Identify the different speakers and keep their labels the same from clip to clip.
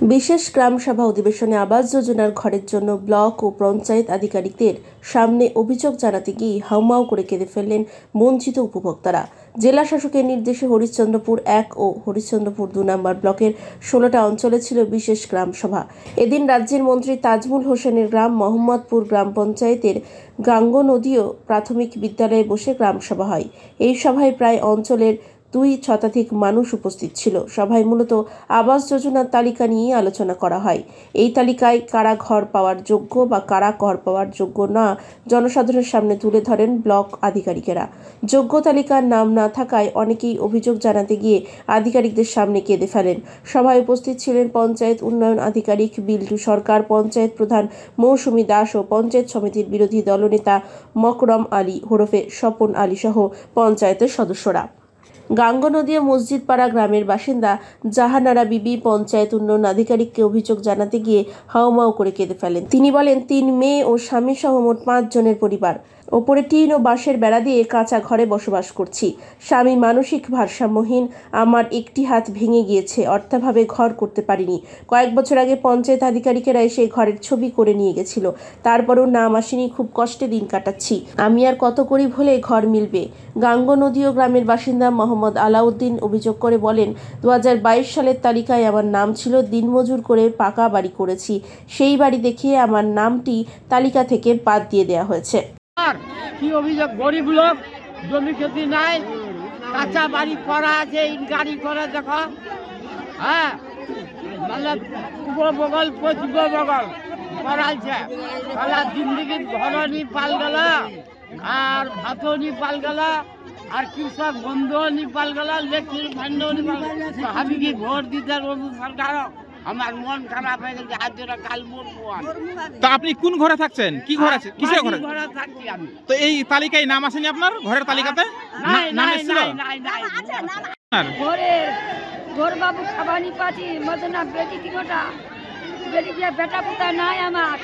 Speaker 1: বিশেষ গ্রাম সভা অধিবেশনে আবাস যোজনার ঘরের জন্য ব্লক ও পঞ্চায়েত আধিকারিকদের সামনে অভিযোগ জানাতে গিয়ে হাউমাউ করে কেঁদে ফেললেন বঞ্চিত উপভোক্তারা। জেলা শাসকের নির্দেশে হরিশ্চন্দ্রপুর 1 ও হরিশ্চন্দ্রপুর 2 নম্বর ব্লকের 16টা অঞ্চলে ছিল বিশেষ গ্রাম সভা। এদিন রাজ্যের মন্ত্রী তাজমুল হোসেনের গ্রাম মোহাম্মদপুর গ্রাম পঞ্চায়েতের গাঙ্গনদীয় প্রাথমিক বিদ্যালয়ে বসে গ্রাম সভা হয়। এই সভায় প্রায় অঞ্চলের 2 শতাধিক মানুষ উপস্থিত ছিল। সভায় মূলত আবাস যোজনার তালিকা নিয়ে আলোচনা করা হয়। এই তালিকায় কারা ঘর পাওয়ার যোগ্য বা কারা ঘর পাওয়ার যোগ্য না জনসাধারণের সামনে তুলে ধরেন ব্লক আধিকারিকেরা। যোগ্য তালিকার নাম না থাকায় অনেকেই অভিযোগ জানাতে গিয়ে আধিকারিকদের সামনে কেঁদে ফেলেন। সভায় উপস্থিত ছিলেন পঞ্চায়েত উন্নয়ন আধিকারিক বিল্টু সরকার, পঞ্চায়েত প্রধান মৌসুমী দাস ও পঞ্চায়েত সমিতির বিরোধী দলনেতা মকরম আলী ওরফে স্বপন আলী সহ পঞ্চায়েতের সদস্যরা। গাঙ্গনদীয়া মসজিদপাড়া গ্রামের বাসিন্দা জাহানারা বিবি পঞ্চায়েত উন্নয়ন আধিকারিককে অভিযোগ জানাতে গিয়ে হাউমাউ করে কেঁদে ফেলেন। তিনি বলেন, 3 মেয়ে ও স্বামী সহ মোট 5 জনের পরিবার। ওপরে টিন ও বাঁশের বেড়া দিয়ে কাঁচা ঘরে বসবাস করছি। স্বামী মানসিক ভারসাম্যহীন, আমার একটি হাত ভেঙে গিয়েছে, অর্থাভাবে ঘর করতে পারিনি। কয়েক বছর আগে পঞ্চায়েত আধিকারিকেরা এসে ঘরের ছবি করে নিয়ে গেছিল, তারপরও নাম আসেনি। খুব কষ্টে দিন কাটাচ্ছি। আমি আর কত গরিব হলে ঘর মিলবে। গাঙ্গনদীয় গ্রামের বাসিন্দা মোহাম্মদ আলাউদ্দিন অভিযোগ করে বলেন, 2022 সালের তালিকায় আমার নাম ছিল। দিনমজুর করে পাকা বাড়ি করেছি, সেই বাড়ি দেখিয়ে আমার নামটি তালিকা থেকে বাদ দিয়ে দেওয়া হয়েছে।
Speaker 2: কি অভিযোগ? গরিব লোক, জমি ক্ষতি নাই, কাঁচা বাড়ি করা আছে, গাড়ি করে দেখো। হ্যাঁ, মানে পূর্ব বগল পশ্চিম বগল করাইছে। তাহলে জিন্দগি ঘরনি পাল গেল, আর ভাতনি পাল গেল, আর কৃষক বন্ধুনি পাল গেল, লেখির ভান্ডনি পাল গেল। আমি কি ভোট দিতে সরকার? আমার মন খারাপ হয়ে গেছে। আজ কাল মরবো।
Speaker 3: তো আপনি কোন ঘরে থাকছেন? কি ঘর আছে? কিসের ঘরে
Speaker 2: থাকছি আমি?
Speaker 3: তো এই তালিকায় নাম আসেনি আপনার? ঘরের তালিকাতে নাম এসেছিল?
Speaker 4: ঘর বাবু খাবানি পাচ্ছি, মদনা বেটি তিনটা বেটি দিয়ে বেটা পুতা নাই আমার।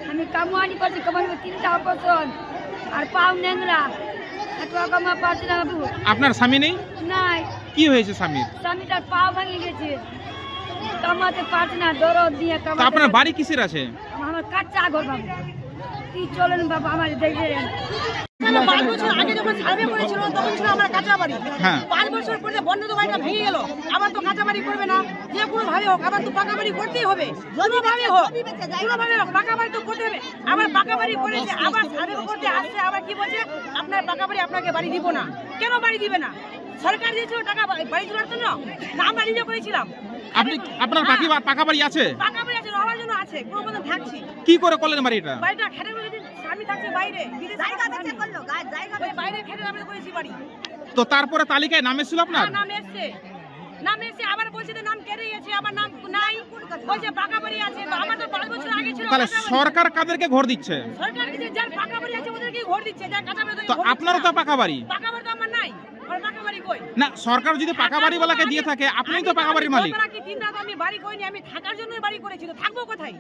Speaker 4: আমি কামানি পাচ্ছি, কামানি 3টা অপারেশন আর পাও নেংরা, কামা পাচ্ছি না বাবু।
Speaker 3: আপনার স্বামী নেই?
Speaker 4: নাই।
Speaker 3: কি হয়েছে স্বামীর?
Speaker 4: স্বামীটার পাও ভেঙে গেছে, কামাতে পারছি না, দরদ দিয়ে কামাতে।
Speaker 3: আপনার বাড়ি কিসের আছে?
Speaker 4: আমার কাঁচা ঘর বাবু। কি চলেন বাবা, আমার দেখবেন।
Speaker 5: 5 বছর আগে যখন সার্ভে করেছিল তখন ছিল আমার কাঁচা বাড়ি। 5 বছর পরে বন্ধ তো বাড়িটা ভেঙে গেল, আবার তো কাঁচা বাড়ি করবে না, যে কোনো ভাবে হোক আবার তো পাকা বাড়ি করতেই হবে। কোনো ভাবে হোক, কোনো ভাবে পাকা বাড়ি তো করতে হবে। আবার পাকা বাড়ি করেছে, আবার সার্ভে করতে আসছে, আবার কি বলছে, আপনার পাকা বাড়ি আপনাকে বাড়ি দিব না। কেন বাড়ি দিবে না? সরকার দিয়েছিল টাকা বাড়ি তোলার জন্য, না আমরা নিজে করেছিলাম।
Speaker 3: আপনার পাকা বাড়ি আছে?
Speaker 5: পাকা বাড়ি আছে, রবার জন্য আছে, কোনো মতো থাকছি।
Speaker 3: কি করে করলেন বাড়িটা?
Speaker 5: বাড়িটা খেটে করেছি, স্বামী থাকছে বাইরে, জায়গা দেখে করলো, জায়গা বাইরে খেটে আমরা করেছি বাড়ি।
Speaker 3: তো তারপরে তালিকায় নাম এসেছিল আপনার?
Speaker 5: নাম এসেছে, নাম এসেছে, আবার বলছে যে নাম কেটে গেছে, আমার নাম নাই, বলছে পাকা বাড়ি আছে। আমার তো 5 বছর আগে ছিল।
Speaker 3: তাহলে সরকার কাদেরকে ঘর দিচ্ছে?
Speaker 5: সরকার দিচ্ছে, যার পাকা বাড়ি আছে ওদেরকে ঘর দিচ্ছে, যার কাঁচা বাড়ি।
Speaker 3: তো আপনারও তো পাকা বাড়ি?
Speaker 5: পাকা বাড়ি তো আমার নাই। আর পাকা বাড়ি কই?
Speaker 3: না, সরকার যদি পাকা বাড়িওয়ালাকে দিয়ে থাকে, আপনি তো পাকা বাড়ির মালিক।
Speaker 5: আমি 3 রাত আমি বাড়ি করিনি, আমি থাকার জন্য বাড়ি করেছি, তো থাকবো কোথায়?